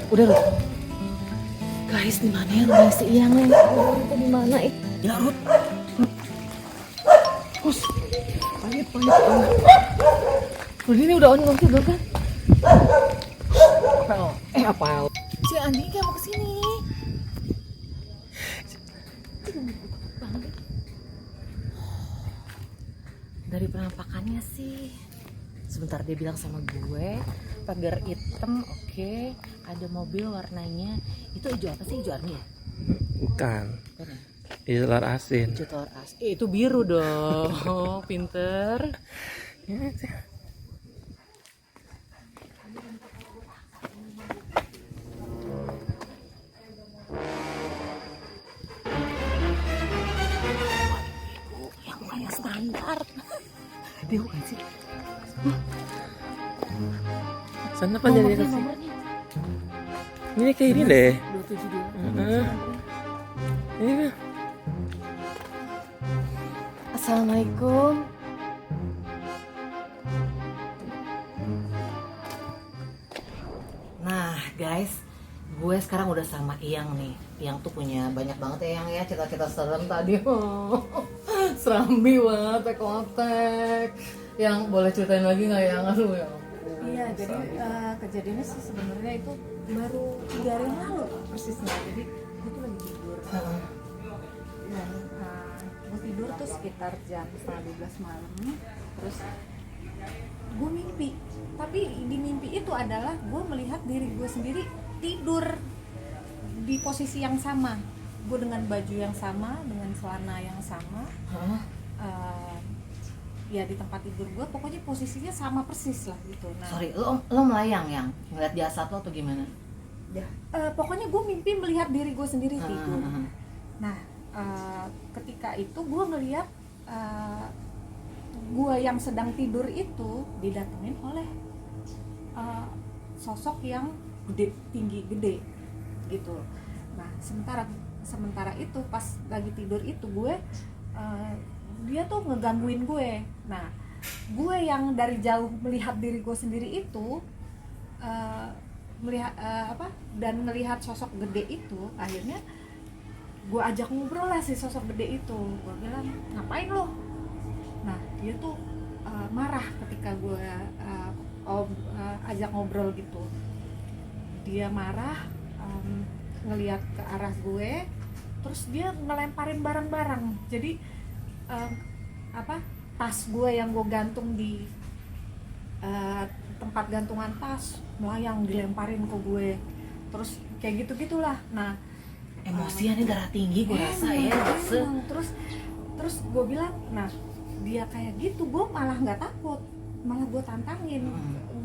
Udah Rut. Guys, di mana ya rumah si Iyang nih? Itu di mana ih? Ya Rut. Us. Pahit. Rut ini udah on belum kan? Apa? Si Andi kayak mau kesini. Dari penampakannya sih, sebentar dia bilang sama gue pagar hitam, oke. Ada mobil warnanya itu hijau apa sih, hijau army ya? Bukan. Hijau telur asin. Hijau telur asin. Itu biru dong. Pinter. Yang kayak standar. Dia bukan sih. Sana kan jadi kasih. Ini kayak ini deh. 272. Ini kan. Assalamualaikum. Nah guys, gue sekarang udah sama Iyang nih. Iyang tuh punya banyak banget ya Iyang ya, cerita-cerita serem tadi. Serambi banget, tek-tek. Yang boleh ceritain lagi nggak Yang? Aduh ya. Iya, jadi kejadiannya sih sebenarnya itu baru 3 hari yang lalu persisnya. Jadi gue tuh lagi tidur dan gue tidur tuh sekitar jam 11 malam. Terus gue mimpi, tapi di mimpi itu adalah gue melihat diri gue sendiri tidur di posisi yang sama. Gue dengan baju yang sama, dengan celana yang sama. Ya di tempat tidur gue, pokoknya posisinya sama persis lah gitu. Nah, Sorry, lo melayang Yang? Ngeliat jasad lo atau gimana? ya, pokoknya gue mimpi melihat diri gue sendiri tidur. Nah, ketika itu gue ngelihat gue yang sedang tidur itu didatengin oleh sosok yang tinggi gede gitu. Nah, sementara itu pas lagi tidur itu gue dia tuh ngegangguin gue. Nah, gue yang dari jauh melihat diri gue sendiri itu melihat dan melihat sosok gede itu, akhirnya gue ajak ngobrol lah si sosok gede itu. Gue bilang, ngapain lo? Nah, dia tuh marah ketika gue ajak ngobrol gitu. Dia marah, ngelihat ke arah gue, terus dia ngelemparin barang-barang. Jadi tas gue yang gue gantung di tempat gantungan tas melayang, dilemparin ke gue. Terus kayak gitu-gitulah. Nah, Emosiannya darah tinggi gue rasa ya. Terus gue bilang, nah dia kayak gitu gue malah nggak takut, malah gue tantangin.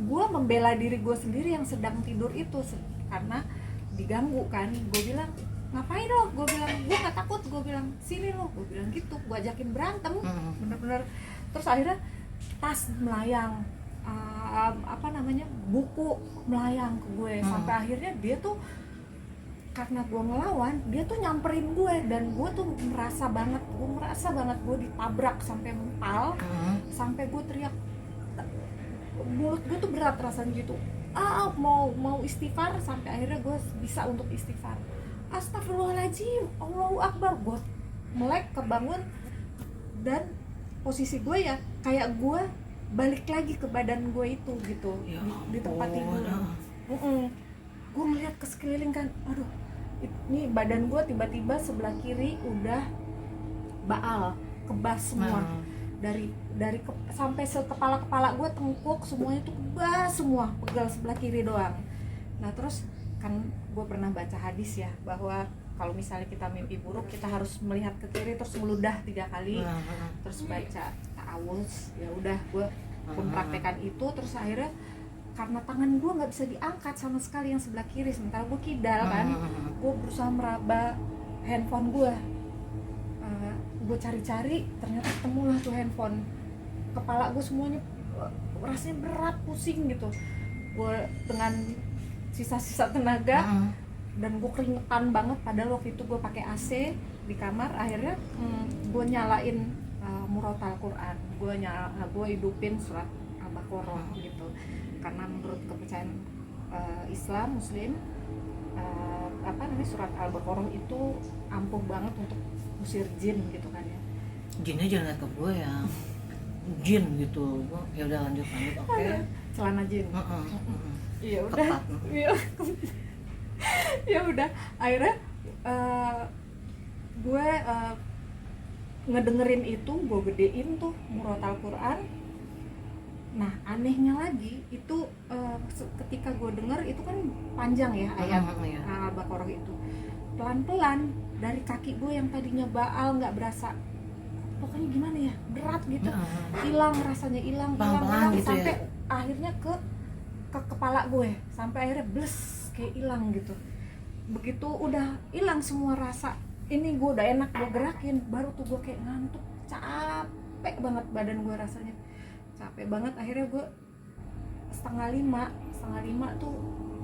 Gue membela diri gue sendiri yang sedang tidur itu karena diganggu kan. Gue bilang, ngapain lo? Gue bilang, gue nggak takut. Gue bilang, sini lo. Gue bilang gitu. Gue ajakin berantem, bener-bener. Terus akhirnya tas melayang, buku melayang ke gue. Sampai akhirnya dia tuh, karena gue ngelawan, dia tuh nyamperin gue. Dan gue tuh merasa banget gue ditabrak sampai mental. Sampai gue teriak, mulut gue tuh berat rasanya gitu. Mau istighfar. Sampai akhirnya gue bisa untuk istighfar. Astagfirullahaladzim, Allahu Akbar. Gue melek kebangun, dan posisi gue ya kayak gue balik lagi ke badan gue itu gitu, ya, di tempat tidur. Gue melihat ke sekeliling kan, aduh, ini badan gue tiba-tiba sebelah kiri udah baal, kebas semua. Sampai kepala gue tengkuk semuanya tuh kebas semua, pegal sebelah kiri doang. Nah terus kan gue pernah baca hadis ya, bahwa kalau misalnya kita mimpi buruk, kita harus melihat ke kiri terus meludah 3 kali, terus baca ta'awuz. Ya udah, gue mempraktekkan itu. Terus akhirnya karena tangan gue nggak bisa diangkat sama sekali yang sebelah kiri, sementara gue kidal kan, gue berusaha meraba handphone gue. Gue cari-cari, ternyata ketemulah tuh handphone. Kepala gue semuanya rasanya berat, pusing gitu. Gue dengan sisa-sisa tenaga dan gue keringetan banget, padahal waktu itu gue pakai AC di kamar. Akhirnya gue nyalain murotal Quran, gue hidupin surat Al-Baqarah gitu, karena menurut kepercayaan Islam Muslim, apa namanya, surat Al-Baqarah itu ampuh banget untuk usir jin gitu kan ya. Jinnya jangan lihat ke gue ya, jin gitu. Ya udah lanjut, oke. Celana jin. Iya udah. Ketat. Iya. Ya udah, akhirnya gue ngedengerin itu, gue gedein tuh murat Al-Quran. Nah anehnya lagi itu ketika gue denger itu kan panjang ya ayat Al-Baqarah itu, pelan-pelan dari kaki gue yang tadinya baal nggak berasa, pokoknya gimana ya, berat gitu, hilang rasanya, hilang gitu sampai ya? akhirnya ke kepala gue, sampai akhirnya bles kayak hilang gitu. Begitu udah hilang semua rasa ini, gue udah enak gue gerakin, baru tuh gue kayak ngantuk, capek banget badan gue, rasanya capek banget. Akhirnya gue setengah lima tuh,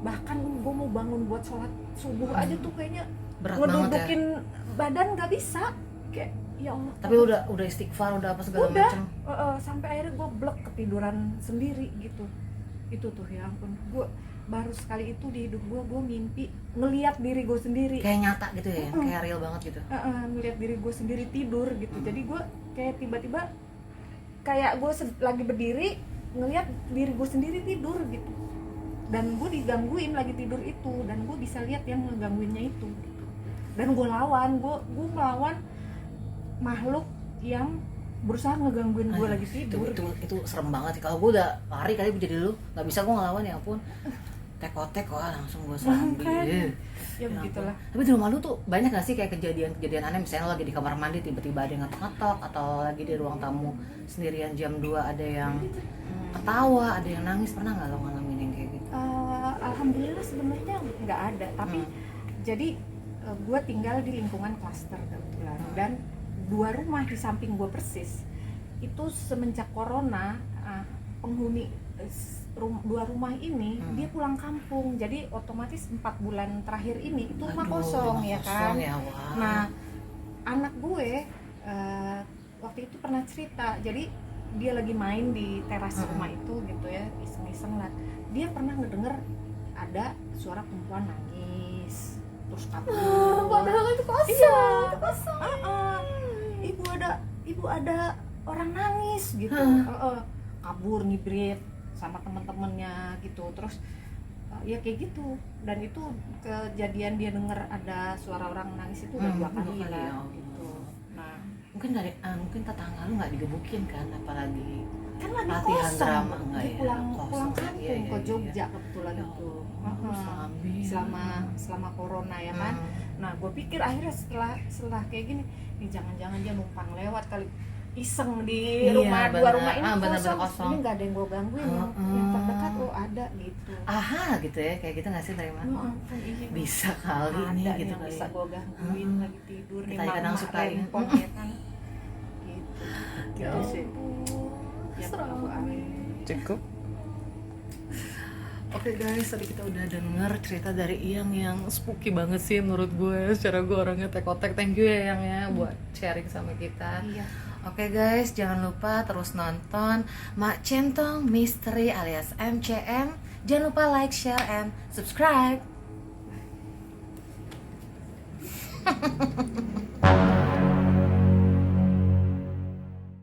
bahkan gue mau bangun buat sholat subuh aja tuh kayaknya Berat ngedudukin banget ya? badan nggak bisa, kayak ya Allah. Tapi udah istighfar, udah apa segala udah macam. Sampai akhirnya gue blek, ketiduran sendiri gitu. Itu tuh ya ampun, gue baru sekali itu di hidup gue mimpi ngelihat diri gue sendiri Kayak nyata gitu ya, kayak real banget gitu. ngelihat diri gue sendiri tidur gitu. Jadi gue kayak tiba-tiba kayak gue lagi berdiri ngelihat diri gue sendiri tidur gitu, dan gue digangguin lagi tidur itu, dan gue bisa lihat yang ngegangguinnya itu gitu. Dan gue melawan makhluk yang berusaha ngegangguin gue lagi tidur. Itu serem banget. Kalau gue udah lari kali jadi lu, nggak bisa gue ngelawan, ya ampun. Tekotek kok langsung gue serambi. Ya begitulah. Tapi di rumah lu tuh banyak gak sih kayak kejadian aneh, misalnya lo lagi di kamar mandi tiba-tiba ada yang ngetok-ngetok, atau lagi di ruang tamu sendirian jam 2 ada yang ketawa, ada yang nangis, pernah nggak lo ngalamin yang kayak gitu? Alhamdulillah sebenarnya nggak ada, tapi jadi gue tinggal di lingkungan klaster kebetulan, dan 2 rumah di samping gue persis itu semenjak corona, penghuni 2 rumah ini dia pulang kampung, jadi otomatis 4 bulan terakhir ini itu rumah kosong ya kan. Nah anak gue waktu itu pernah cerita, jadi dia lagi main di teras rumah itu gitu ya, iseng-iseng lah, dia pernah ngedenger ada suara perempuan nangis terus kabur. Padahal itu kosong. Iya, itu kosong. Ibu ada orang nangis gitu. Kabur ngibrit sama teman-temannya gitu. Terus ya kayak gitu. Dan itu kejadian dia denger ada suara orang nangis itu udah 2 kali lah ya, gitu. Nah, mungkin tetangga lu nggak digebukin kan, apalagi kan lagi latihan kosong, drama enggak dia ya? pulang Kosong. kampung Iya, ke Jogja kebetulan Ya itu. Allah, Selama corona ya kan. Nah, gue pikir akhirnya setelah kayak gini, nih jangan-jangan dia numpang lewat kali, iseng di rumah, 2 rumah ini kosong. Ini nggak ada yang gue gangguin, yang terdekat ada gitu. Aha gitu ya, kayak gitu nggak sih dari mana? Bisa kali ada ini nih gitu yang kali. bisa gue gangguin lagi tidur nih, Kita kadang suka handphone ya kan. Gitu sih. Ya gue Cukup. Oke guys, tadi kita udah denger cerita dari Iyang yang spooky banget sih menurut gue. Secara gue orangnya tekotek. Thank you ya Yang ya buat sharing sama kita. Iya. Oke guys, jangan lupa terus nonton Mak Centong Misteri alias MCM. Jangan lupa like, share, and subscribe.